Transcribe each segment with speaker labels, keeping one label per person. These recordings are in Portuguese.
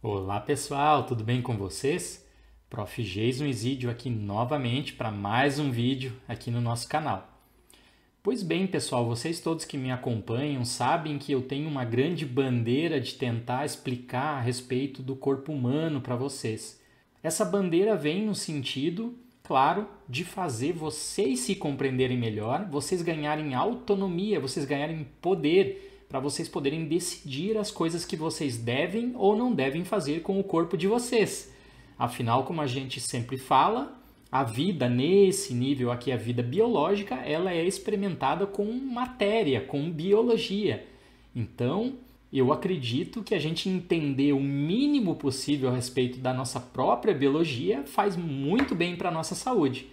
Speaker 1: Olá pessoal, tudo bem com vocês? Prof. Jason Isidio aqui novamente para mais um vídeo aqui no nosso canal. Pois bem pessoal, vocês todos que me acompanham sabem que eu tenho uma grande bandeira de tentar explicar a respeito do corpo humano para vocês. Essa bandeira vem no sentido, claro, de fazer vocês se compreenderem melhor, vocês ganharem autonomia, vocês ganharem poder, para vocês poderem decidir as coisas que vocês devem ou não devem fazer com o corpo de vocês. Afinal, como a gente sempre fala, a vida nesse nível aqui, a vida biológica, ela é experimentada com matéria, com biologia. Então, eu acredito que a gente entender o mínimo possível a respeito da nossa própria biologia faz muito bem para a nossa saúde.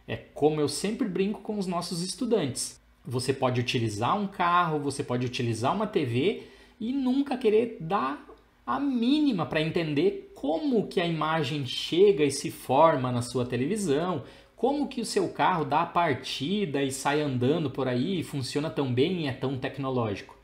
Speaker 1: É como eu sempre brinco com os nossos estudantes. Você pode utilizar um carro, você pode utilizar uma TV e nunca querer dar a mínima para entender como que a imagem chega e se forma na sua televisão, como que o seu carro dá a partida e sai andando por aí e funciona tão bem e é tão tecnológico.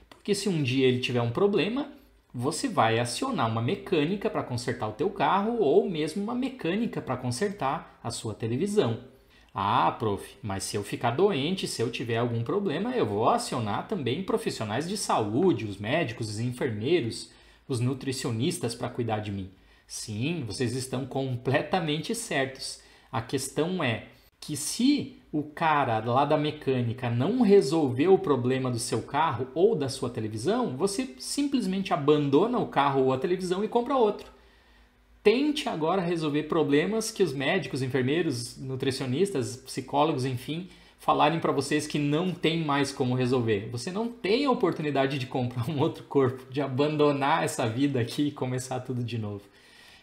Speaker 1: Porque se um dia ele tiver um problema, você vai acionar uma mecânica para consertar o teu carro ou mesmo uma mecânica para consertar a sua televisão. Ah, prof, mas se eu ficar doente, se eu tiver algum problema, eu vou acionar também profissionais de saúde, os médicos, os enfermeiros, os nutricionistas para cuidar de mim. Sim, vocês estão completamente certos. A questão é que se o cara lá da mecânica não resolveu o problema do seu carro ou da sua televisão, você simplesmente abandona o carro ou a televisão e compra outro. Tente agora resolver problemas que os médicos, enfermeiros, nutricionistas, psicólogos, enfim, falarem para vocês que não tem mais como resolver. Você não tem a oportunidade de comprar um outro corpo, de abandonar essa vida aqui e começar tudo de novo.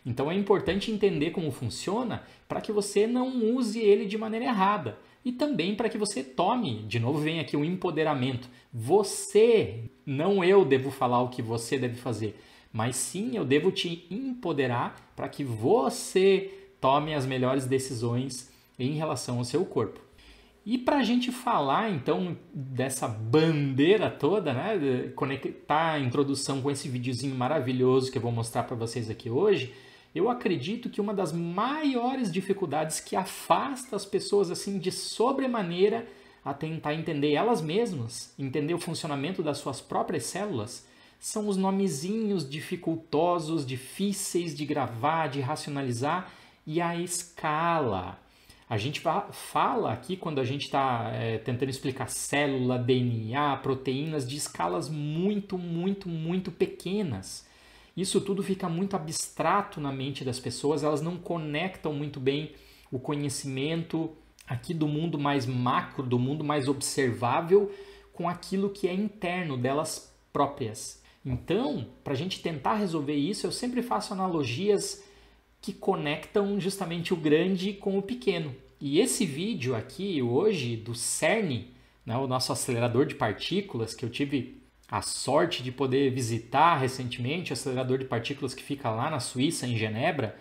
Speaker 1: Então é importante entender como funciona para que você não use ele de maneira errada. E também para que você tome, de novo vem aqui o empoderamento. Você, não eu devo falar o que você deve fazer. Mas sim, eu devo te empoderar para que você tome as melhores decisões em relação ao seu corpo. E para a gente falar então dessa bandeira toda, né, conectar a introdução com esse videozinho maravilhoso que eu vou mostrar para vocês aqui hoje, eu acredito que uma das maiores dificuldades que afasta as pessoas assim de sobremaneira a tentar entender elas mesmas, entender o funcionamento das suas próprias células, são os nomezinhos dificultosos, difíceis de gravar, de racionalizar e a escala. A gente fala aqui, quando a gente está tentando explicar célula, DNA, proteínas, de escalas muito, muito, muito pequenas. Isso tudo fica muito abstrato na mente das pessoas, elas não conectam muito bem o conhecimento aqui do mundo mais macro, do mundo mais observável, com aquilo que é interno delas próprias. Então, para a gente tentar resolver isso, eu sempre faço analogias que conectam justamente o grande com o pequeno. E esse vídeo aqui hoje do CERN, né, o nosso acelerador de partículas, que eu tive a sorte de poder visitar recentemente, o acelerador de partículas que fica lá na Suíça, em Genebra,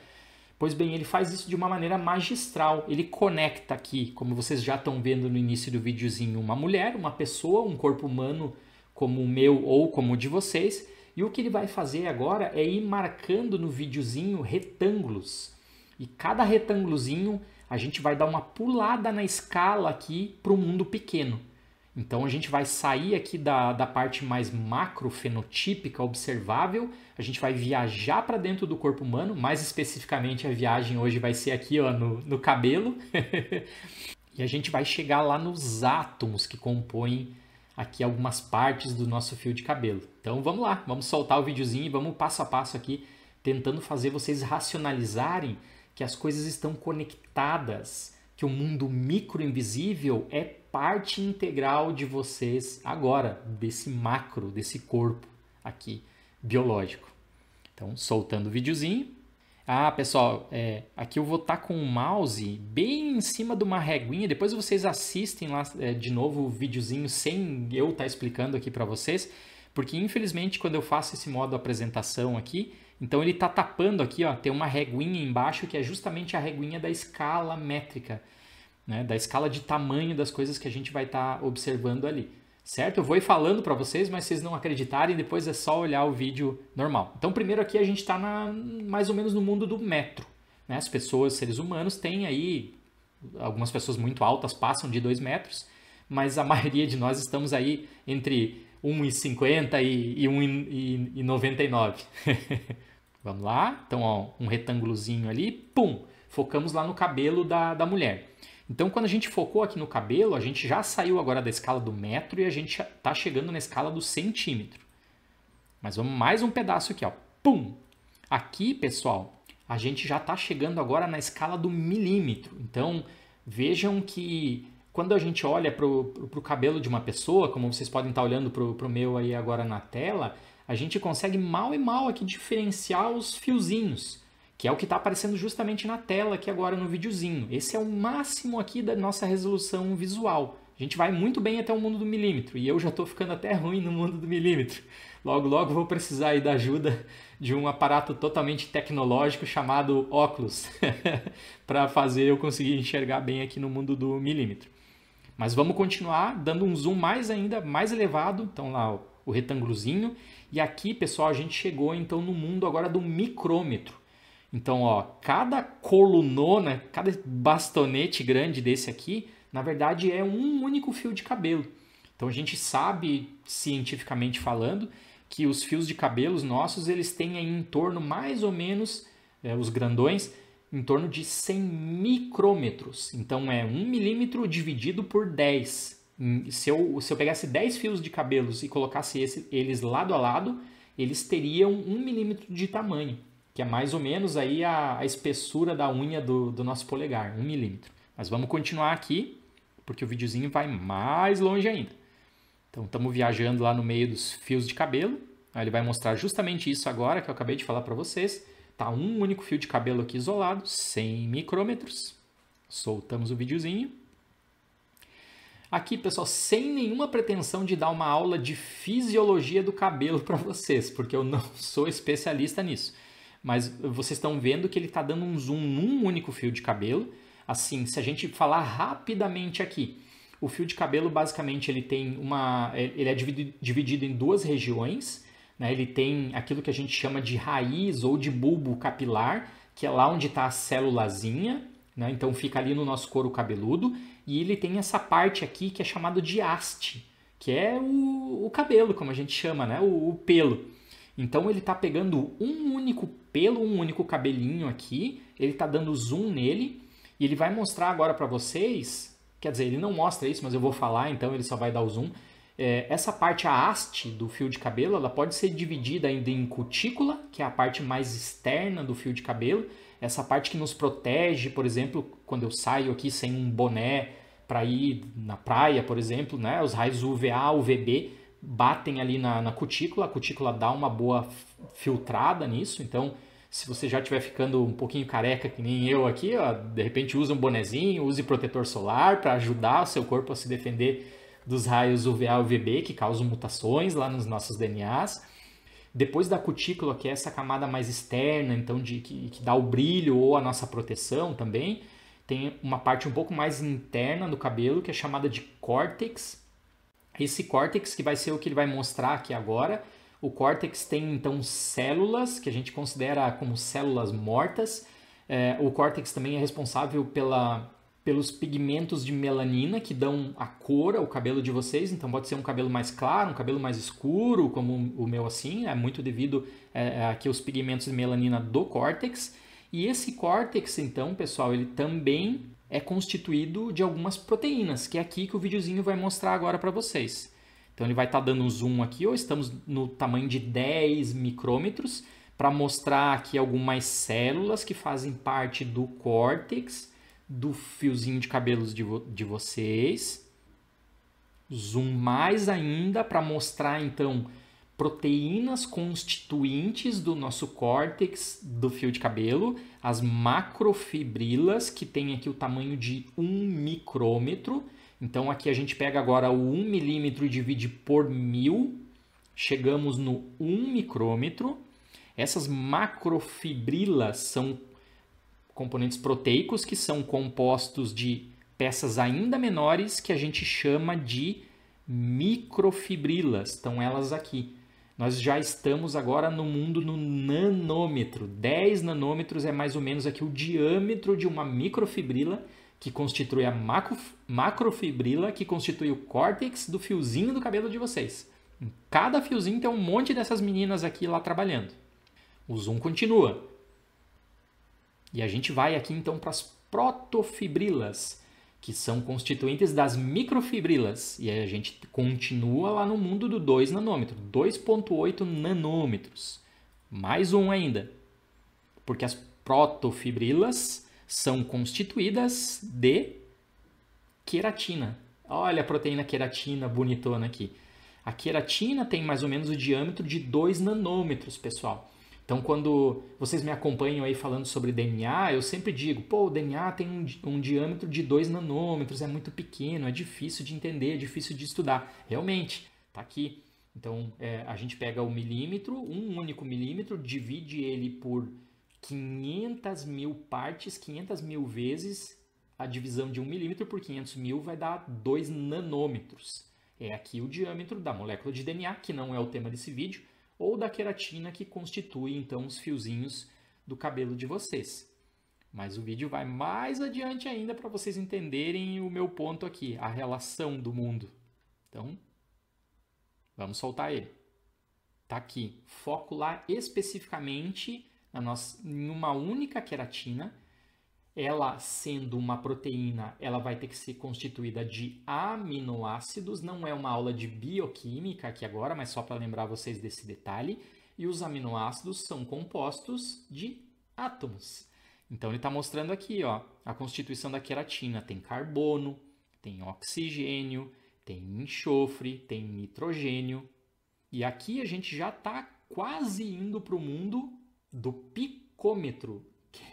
Speaker 1: pois bem, ele faz isso de uma maneira magistral. Ele conecta aqui, como vocês já estão vendo no início do videozinho, uma mulher, uma pessoa, um corpo humano como o meu ou como o de vocês, e o que ele vai fazer agora é ir marcando no videozinho retângulos. E cada retângulozinho a gente vai dar uma pulada na escala aqui para o mundo pequeno. Então a gente vai sair aqui da parte mais macro, fenotípica, observável, a gente vai viajar para dentro do corpo humano, mais especificamente a viagem hoje vai ser aqui ó, no cabelo, e a gente vai chegar lá nos átomos que compõem aqui algumas partes do nosso fio de cabelo. Então vamos lá, vamos soltar o videozinho e vamos passo a passo aqui, tentando fazer vocês racionalizarem que as coisas estão conectadas, que o mundo micro invisível é parte integral de vocês agora, desse macro, desse corpo aqui biológico. Então soltando o videozinho. Ah, pessoal, aqui eu vou estar com o mouse bem em cima de uma reguinha. Depois vocês assistem lá de novo o videozinho sem eu estar explicando aqui para vocês, porque infelizmente quando eu faço esse modo apresentação aqui, então ele está tapando aqui, ó, tem uma reguinha embaixo que é justamente a reguinha da escala métrica, né, da escala de tamanho das coisas que a gente vai estar observando ali. certo? Eu vou ir falando para vocês, mas vocês não acreditarem, depois é só olhar o vídeo normal. Então, primeiro aqui a gente está mais ou menos no mundo do metro, né? As pessoas, seres humanos, têm aí, algumas pessoas muito altas passam de 2 metros, mas a maioria de nós estamos aí entre 1,50 e 1,99. Vamos lá? Então, ó, um retângulozinho ali, pum! Focamos lá no cabelo da mulher. Então, quando a gente focou aqui no cabelo, a gente já saiu agora da escala do metro e a gente está chegando na escala do centímetro. Mas vamos mais um pedaço aqui, ó. Pum! Aqui, pessoal, a gente já está chegando agora na escala do milímetro. Então, vejam que quando a gente olha para o cabelo de uma pessoa, como vocês podem estar olhando para o meu aí agora na tela, a gente consegue mal e mal aqui diferenciar os fiozinhos, que é o que está aparecendo justamente na tela aqui agora no videozinho. Esse é o máximo aqui da nossa resolução visual. A gente vai muito bem até o mundo do milímetro, e eu já estou ficando até ruim no mundo do milímetro. Logo, logo vou precisar aí da ajuda de um aparato totalmente tecnológico chamado óculos, para fazer eu conseguir enxergar bem aqui no mundo do milímetro. Mas vamos continuar dando um zoom ainda mais elevado, então lá o retângulozinho, e aqui, pessoal, a gente chegou então no mundo agora do micrômetro. Então, ó, cada colunona, cada bastonete grande desse aqui, na verdade é um único fio de cabelo. Então a gente sabe, cientificamente falando, que os fios de cabelos nossos, eles têm aí em torno mais ou menos, os grandões, em torno de 100 micrômetros. Então é 1 milímetro dividido por 10. Se eu pegasse 10 fios de cabelos e colocasse eles lado a lado, eles teriam 1 milímetro de tamanho, que é mais ou menos aí a espessura da unha do nosso polegar, 1 milímetro. Mas vamos continuar aqui, porque o videozinho vai mais longe ainda. Então estamos viajando lá no meio dos fios de cabelo. Aí ele vai mostrar justamente isso agora que eu acabei de falar para vocês. Tá um único fio de cabelo aqui isolado, 100 micrômetros. Soltamos o videozinho. Aqui, pessoal, sem nenhuma pretensão de dar uma aula de fisiologia do cabelo para vocês, porque eu não sou especialista nisso. Mas vocês estão vendo que ele está dando um zoom num único fio de cabelo. Assim, se a gente falar rapidamente aqui, o fio de cabelo basicamente ele é dividido em 2 regiões, né? Ele tem aquilo que a gente chama de raiz ou de bulbo capilar, que é lá onde está a célulazinha, né? Então fica ali no nosso couro cabeludo, e ele tem essa parte aqui que é chamada de haste, que é o cabelo, como a gente chama, né? O pelo. Então ele está pegando um único pelo, um único cabelinho aqui, ele está dando zoom nele, e ele vai mostrar agora para vocês, quer dizer, ele não mostra isso, mas eu vou falar, então ele só vai dar o zoom. Essa parte, a haste do fio de cabelo, ela pode ser dividida ainda em cutícula, que é a parte mais externa do fio de cabelo, essa parte que nos protege, por exemplo, quando eu saio aqui sem um boné para ir na praia, por exemplo, né? Os raios UVA, UVB batem ali na cutícula, a cutícula dá uma boa filtrada nisso, então se você já estiver ficando um pouquinho careca, que nem eu aqui, ó, de repente use um bonezinho, use protetor solar para ajudar o seu corpo a se defender dos raios UVA e UVB que causam mutações lá nos nossos DNAs. Depois da cutícula, que é essa camada mais externa, então que dá o brilho ou a nossa proteção também, tem uma parte um pouco mais interna do cabelo, que é chamada de córtex. Esse córtex que vai ser o que ele vai mostrar aqui agora. O córtex tem, então, células que a gente considera como células mortas. O córtex também é responsável pelos pigmentos de melanina que dão a cor ao cabelo de vocês. Então, pode ser um cabelo mais claro, um cabelo mais escuro, como o meu assim. É muito devido aqui aos pigmentos de melanina do córtex. E esse córtex, então, pessoal, ele também é constituído de algumas proteínas, que é aqui que o videozinho vai mostrar agora para vocês. Então ele vai estar dando um zoom aqui, ou estamos no tamanho de 10 micrômetros, para mostrar aqui algumas células que fazem parte do córtex, do fiozinho de cabelos de vocês. Zoom mais ainda para mostrar então proteínas constituintes do nosso córtex do fio de cabelo, as macrofibrilas, que tem aqui o tamanho de 1 micrômetro. Então aqui a gente pega agora o 1 milímetro e divide por 1000, chegamos no 1 micrômetro. Essas macrofibrilas são componentes proteicos que são compostos de peças ainda menores que a gente chama de microfibrilas, estão elas aqui. Nós já estamos agora no mundo no nanômetro. 10 nanômetros é mais ou menos aqui o diâmetro de uma microfibrila, que constitui a macrofibrila, que constitui o córtex do fiozinho do cabelo de vocês. Em cada fiozinho tem um monte dessas meninas aqui lá trabalhando. O zoom continua. E a gente vai aqui então para as protofibrilas, que são constituintes das microfibrilas. E aí a gente continua lá no mundo do 2 nanômetro, 2,8 nanômetros. Mais um ainda. Porque as protofibrilas são constituídas de queratina. Olha a proteína queratina bonitona aqui. A queratina tem mais ou menos o diâmetro de 2 nanômetros, pessoal. Então, quando vocês me acompanham aí falando sobre DNA, eu sempre digo, pô, o DNA tem um diâmetro de 2 nanômetros, é muito pequeno, é difícil de entender, é difícil de estudar. Realmente, tá aqui. Então, a gente pega o milímetro, um único milímetro, divide ele por 500 mil partes, 500 mil vezes a divisão de 1 milímetro por 500 mil vai dar 2 nanômetros. É aqui o diâmetro da molécula de DNA, que não é o tema desse vídeo, ou da queratina, que constitui então os fiozinhos do cabelo de vocês. Mas o vídeo vai mais adiante ainda para vocês entenderem o meu ponto aqui, a relação do mundo. Então, vamos soltar ele. Tá aqui, foco lá especificamente em uma única queratina. Ela sendo uma proteína, ela vai ter que ser constituída de aminoácidos. Não é uma aula de bioquímica aqui agora, mas só para lembrar vocês desse detalhe. E os aminoácidos são compostos de átomos. Então ele está mostrando aqui, ó, a constituição da queratina. Tem carbono, tem oxigênio, tem enxofre, tem nitrogênio. E aqui a gente já está quase indo para o mundo do picômetro, que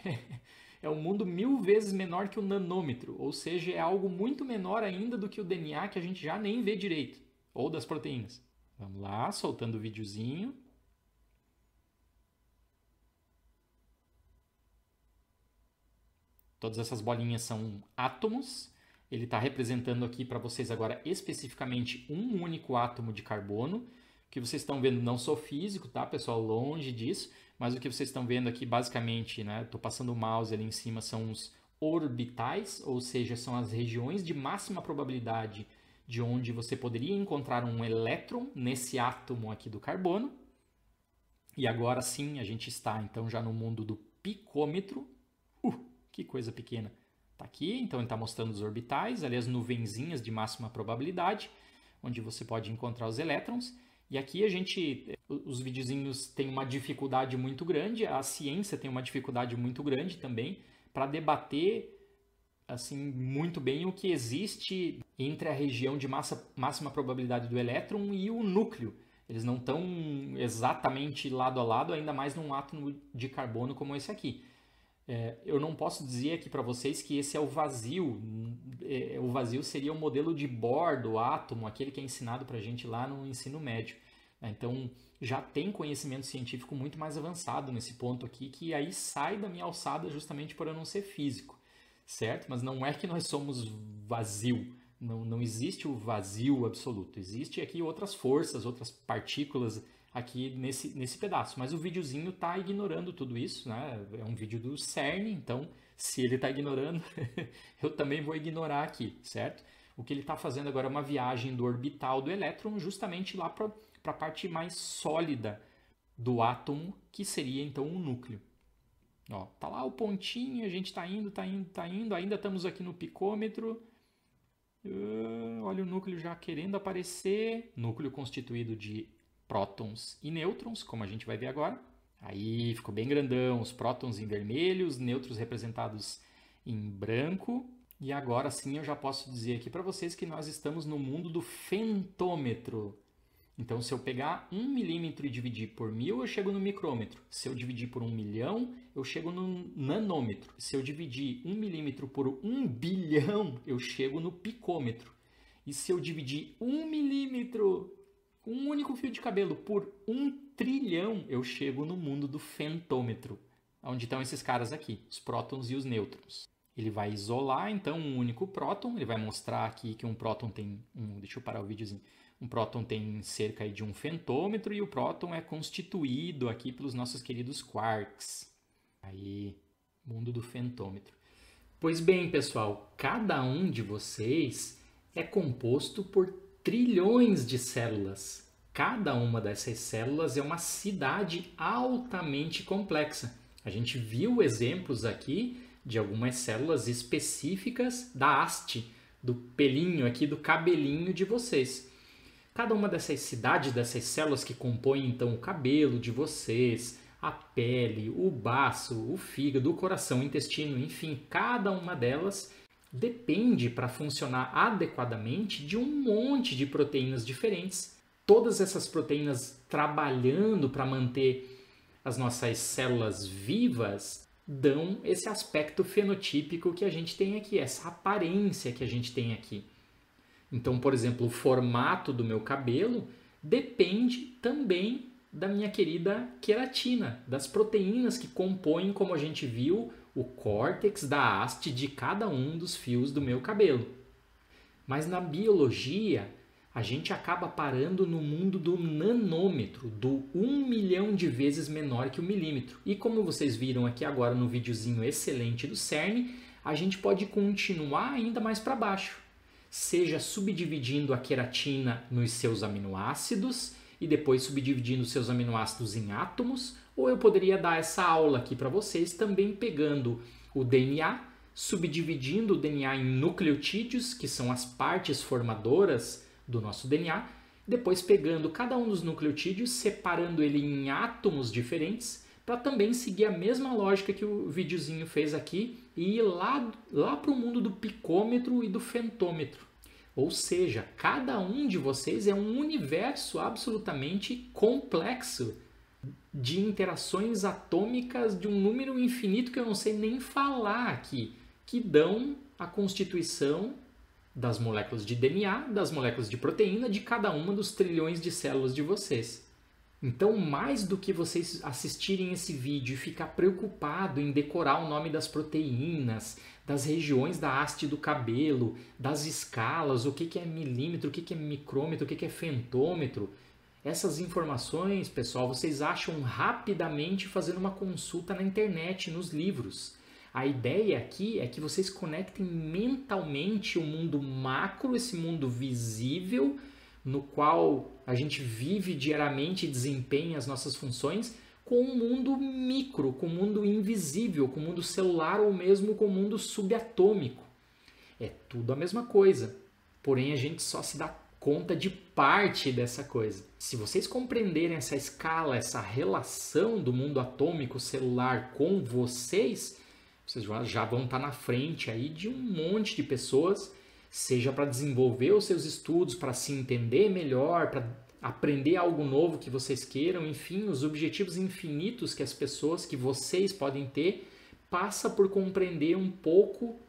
Speaker 1: é um mundo 1000 vezes menor que o nanômetro, ou seja, é algo muito menor ainda do que o DNA, que a gente já nem vê direito, ou das proteínas. Vamos lá, soltando o videozinho. Todas essas bolinhas são átomos. Ele está representando aqui para vocês agora especificamente um único átomo de carbono. O que vocês estão vendo, não sou físico, tá, pessoal? Longe disso. Mas o que vocês estão vendo aqui, basicamente, né? Estou passando o mouse ali em cima, são os orbitais, ou seja, são as regiões de máxima probabilidade de onde você poderia encontrar um elétron nesse átomo aqui do carbono. E agora sim, a gente está então já no mundo do picômetro. Que coisa pequena. Tá aqui, então ele está mostrando os orbitais, ali as nuvenzinhas de máxima probabilidade, onde você pode encontrar os elétrons. E aqui os videozinhos têm uma dificuldade muito grande, a ciência tem uma dificuldade muito grande também para debater assim muito bem o que existe entre a região de máxima probabilidade do elétron e o núcleo. Eles não estão exatamente lado a lado, ainda mais num átomo de carbono como esse aqui. Eu não posso dizer aqui para vocês que esse é o vazio. O vazio seria o modelo de Bohr do átomo, aquele que é ensinado para a gente lá no ensino médio. Então, já tem conhecimento científico muito mais avançado nesse ponto aqui, que aí sai da minha alçada justamente por eu não ser físico, certo? Mas não é que nós somos vazio. Não existe o vazio absoluto. Existe aqui outras forças, outras partículas aqui nesse pedaço, mas o videozinho está ignorando tudo isso, né? É um vídeo do CERN, então se ele está ignorando, eu também vou ignorar aqui, certo? O que ele está fazendo agora é uma viagem do orbital do elétron justamente lá para a parte mais sólida do átomo, que seria então o núcleo. Ó, tá lá o pontinho, a gente está indo, ainda estamos aqui no picômetro. Olha o núcleo já querendo aparecer, núcleo constituído de prótons e nêutrons, como a gente vai ver agora. Aí ficou bem grandão, os prótons em vermelho, os nêutrons representados em branco. E agora sim eu já posso dizer aqui para vocês que nós estamos no mundo do fentômetro. Então, se eu pegar 1 milímetro e dividir por 1000, eu chego no micrômetro. Se eu dividir por 1 milhão, eu chego no nanômetro. Se eu dividir 1 milímetro por 1 bilhão, eu chego no picômetro. E se eu dividir 1 milímetro, um único fio de cabelo, por 1 trilhão, eu chego no mundo do fentômetro. Onde estão esses caras aqui, os prótons e os nêutrons. Ele vai isolar, então, um único próton. Ele vai mostrar aqui que um próton tem... deixa eu parar o videozinho. Um próton tem cerca de 1 fentômetro e o próton é constituído aqui pelos nossos queridos quarks. Aí, mundo do fentômetro. Pois bem, pessoal, cada um de vocês é composto por trilhões de células. Cada uma dessas células é uma cidade altamente complexa. A gente viu exemplos aqui de algumas células específicas da haste, do pelinho aqui, do cabelinho de vocês. Cada uma dessas cidades, dessas células que compõem então o cabelo de vocês, a pele, o baço, o fígado, o coração, o intestino, enfim, cada uma delas depende para funcionar adequadamente de um monte de proteínas diferentes. Todas essas proteínas trabalhando para manter as nossas células vivas dão esse aspecto fenotípico que a gente tem aqui, essa aparência que a gente tem aqui. Então, por exemplo, o formato do meu cabelo depende também da minha querida queratina, das proteínas que compõem, como a gente viu, o córtex da haste de cada um dos fios do meu cabelo. Mas na biologia, a gente acaba parando no mundo do nanômetro, do 1 milhão de vezes menor que o milímetro. E como vocês viram aqui agora no videozinho excelente do CERN, a gente pode continuar ainda mais para baixo, seja subdividindo a queratina nos seus aminoácidos e depois subdividindo os seus aminoácidos em átomos, ou eu poderia dar essa aula aqui para vocês também pegando o DNA, subdividindo o DNA em nucleotídeos, que são as partes formadoras do nosso DNA, depois pegando cada um dos nucleotídeos, separando ele em átomos diferentes, para também seguir a mesma lógica que o videozinho fez aqui e ir lá para o mundo do picômetro e do fentômetro. Ou seja, cada um de vocês é um universo absolutamente complexo de interações atômicas de um número infinito que eu não sei nem falar aqui, que dão a constituição das moléculas de DNA, das moléculas de proteína de cada uma dos trilhões de células de vocês. Então, mais do que vocês assistirem esse vídeo e ficar preocupado em decorar o nome das proteínas, das regiões da haste do cabelo, das escalas, o que é milímetro, o que é micrômetro, o que é fentômetro, essas informações, pessoal, vocês acham rapidamente fazendo uma consulta na internet, nos livros. A ideia aqui é que vocês conectem mentalmente o mundo macro, esse mundo visível, no qual a gente vive diariamente e desempenha as nossas funções, com o mundo micro, com o mundo invisível, com o mundo celular ou mesmo com o mundo subatômico. É tudo a mesma coisa, porém a gente só se dá conta de parte dessa coisa. Se vocês compreenderem essa escala, essa relação do mundo atômico celular com vocês já vão estar na frente aí de um monte de pessoas, seja para desenvolver os seus estudos, para se entender melhor, para aprender algo novo que vocês queiram, enfim, os objetivos infinitos que as pessoas, que vocês podem ter, passa por compreender um pouco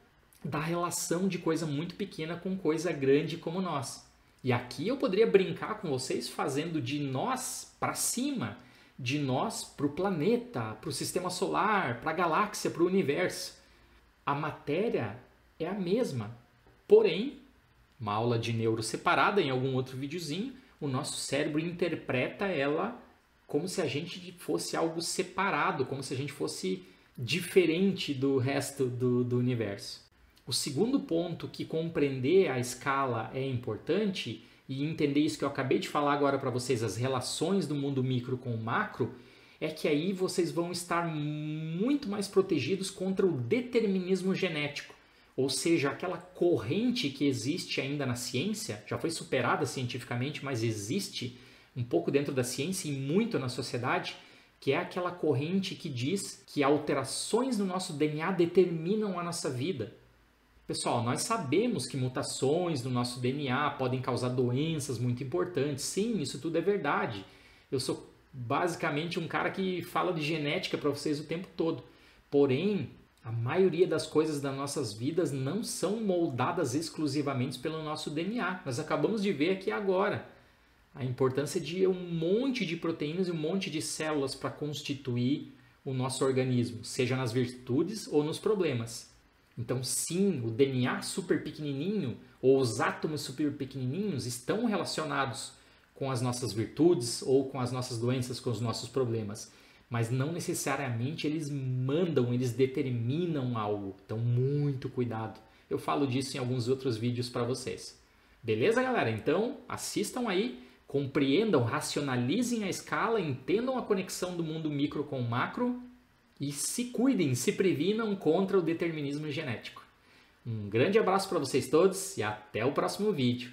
Speaker 1: da relação de coisa muito pequena com coisa grande como nós. E aqui eu poderia brincar com vocês fazendo de nós para cima, de nós para o planeta, para o sistema solar, para a galáxia, para o universo. A matéria é a mesma, porém, uma aula de neuro separada em algum outro videozinho, o nosso cérebro interpreta ela como se a gente fosse algo separado, como se a gente fosse diferente do resto do universo. O segundo ponto que compreender a escala é importante, e entender isso que eu acabei de falar agora para vocês, as relações do mundo micro com o macro, é que aí vocês vão estar muito mais protegidos contra o determinismo genético. Ou seja, aquela corrente que existe ainda na ciência, já foi superada cientificamente, mas existe um pouco dentro da ciência e muito na sociedade, que é aquela corrente que diz que alterações no nosso DNA determinam a nossa vida. Pessoal, nós sabemos que mutações no nosso DNA podem causar doenças muito importantes. Sim, isso tudo é verdade. Eu sou basicamente um cara que fala de genética para vocês o tempo todo. Porém, a maioria das coisas das nossas vidas não são moldadas exclusivamente pelo nosso DNA. Nós acabamos de ver aqui agora a importância de um monte de proteínas e um monte de células para constituir o nosso organismo, seja nas virtudes ou nos problemas. Então, sim, o DNA super pequenininho ou os átomos super pequenininhos estão relacionados com as nossas virtudes ou com as nossas doenças, com os nossos problemas. Mas não necessariamente eles mandam, eles determinam algo. Então, muito cuidado. Eu falo disso em alguns outros vídeos para vocês. Beleza, galera? Então, assistam aí, compreendam, racionalizem a escala, entendam a conexão do mundo micro com o macro e se cuidem, se previnam contra o determinismo genético. Um grande abraço para vocês todos e até o próximo vídeo.